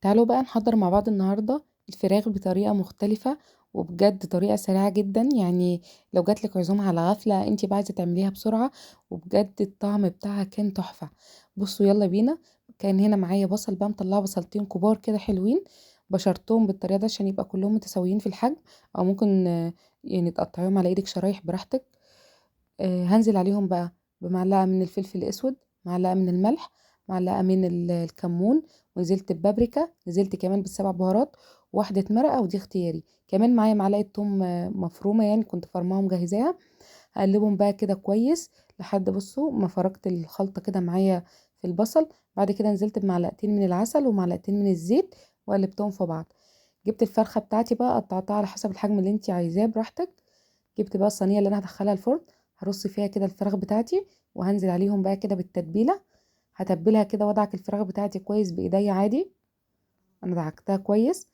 تعالوا بقى نحضر مع بعض النهاردة الفراخ بطريقة مختلفة، وبجد طريقة سريعة جدا. يعني لو جاتلك عزومة على غفلة انتي بقى عايزة تعمليها بسرعة، وبجد الطعم بتاعها كان تحفة. بصوا يلا بينا. كان هنا معايا بصل بقى، مطلعه بصلتين كبار كده حلوين، بشرتهم بالطريقة ده عشان يبقى كلهم متساويين في الحجم، او ممكن يعني تقطعيهم على ايدك شرايح براحتك. هنزل عليهم بقى بمعلقة من الفلفل الأسود، معلقة من الملح، معلقة من الكمون، ونزلت ببابريكا، نزلت كمان بالسبع بهارات، واحدة مرقة ودي اختياري، كمان معايا معلقة توم مفرومة، يعني كنت فرماها مجهزاها. هقلبهم بقى كده كويس لحد بصوا ما فرقت الخلطة كده معايا في البصل. بعد كده نزلت بمعلقتين من العسل ومعلقتين من الزيت وقلبتهم في بعض. جبت الفرخة بتاعتي بقى، قطعتها على حسب الحجم اللي انت عايزاه براحتك. جبت بقى الصينيه اللي انا هدخلها الفرن، هرص فيها كده الفراخ بتاعتي، وهنزل عليهم بقى كده بالتتبيله. هتبلها كده وادعك الفراخ بتاعتي كويس بايديا عادي، انا دعكتها كويس.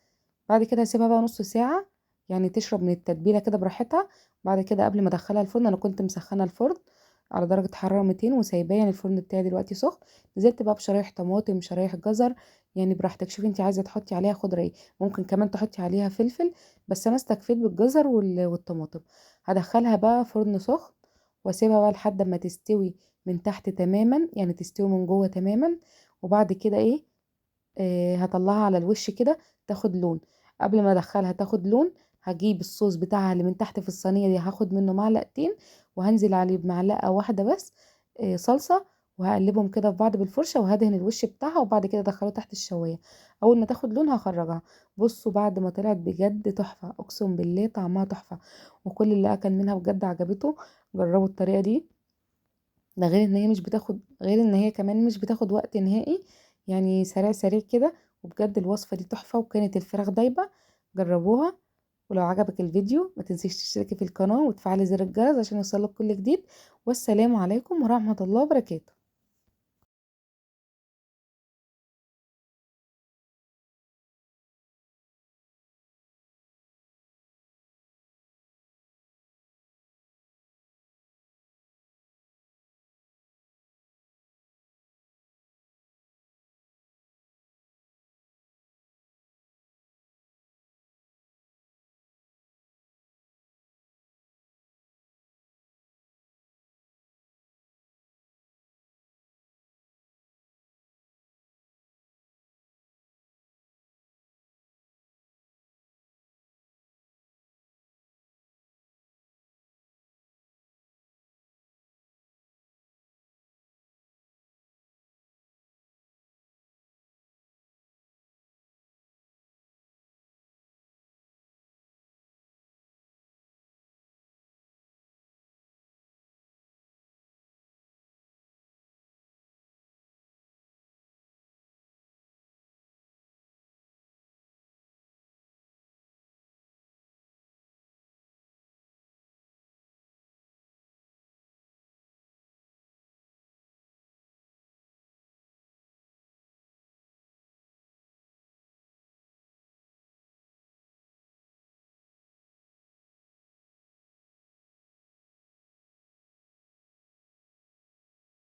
بعد كده هسيبها بقى نص ساعه، يعني تشرب من التتبيله كده براحتها. بعد كده قبل ما ادخلها الفرن انا كنت مسخنه الفرن على درجه حراره 200 وسايباه، يعني الفرن بتاعي دلوقتي سخن. نزلت بقى بشرايح طماطم، شرايح جزر، يعني براحتك شوفي انت عايزه تحطي عليها خضره ايه، ممكن كمان تحطي عليها فلفل، بس انا استكفيت بالجزر والطماطم. هدخلها بقى فرن سخن واسيبها بقى لحد ما تستوي من تحت تماما، يعني تستوي من جوه تماما. وبعد كده ايه، هطلعها على الوش كده تاخد لون. قبل ما ادخلها تاخد لون، هجيب الصوص بتاعها اللي من تحت في الصينيه دي، هاخد منه معلقتين وهنزل عليه بمعلقه واحده بس صلصه، وهقلبهم كده في بعض بالفرشه وهدهن الوش بتاعها، وبعد كده ادخله تحت الشوايه. اول ما تاخد لون هخرجها. بصوا بعد ما طلعت بجد تحفه، اقسم بالله طعمها تحفه، وكل اللي اكل منها بجد عجبته. جربوا الطريقه دي. ده غير ان هي كمان مش بتاخد وقت نهائي، يعني سريع سريع كده. وبجد الوصفة دي تحفة، وكانت الفراخ دايبة. جربوها. ولو عجبك الفيديو ما تنسيش تشتركي في القناة وتفعلي زر الجرس عشان يوصلك كل جديد. والسلام عليكم ورحمة الله وبركاته.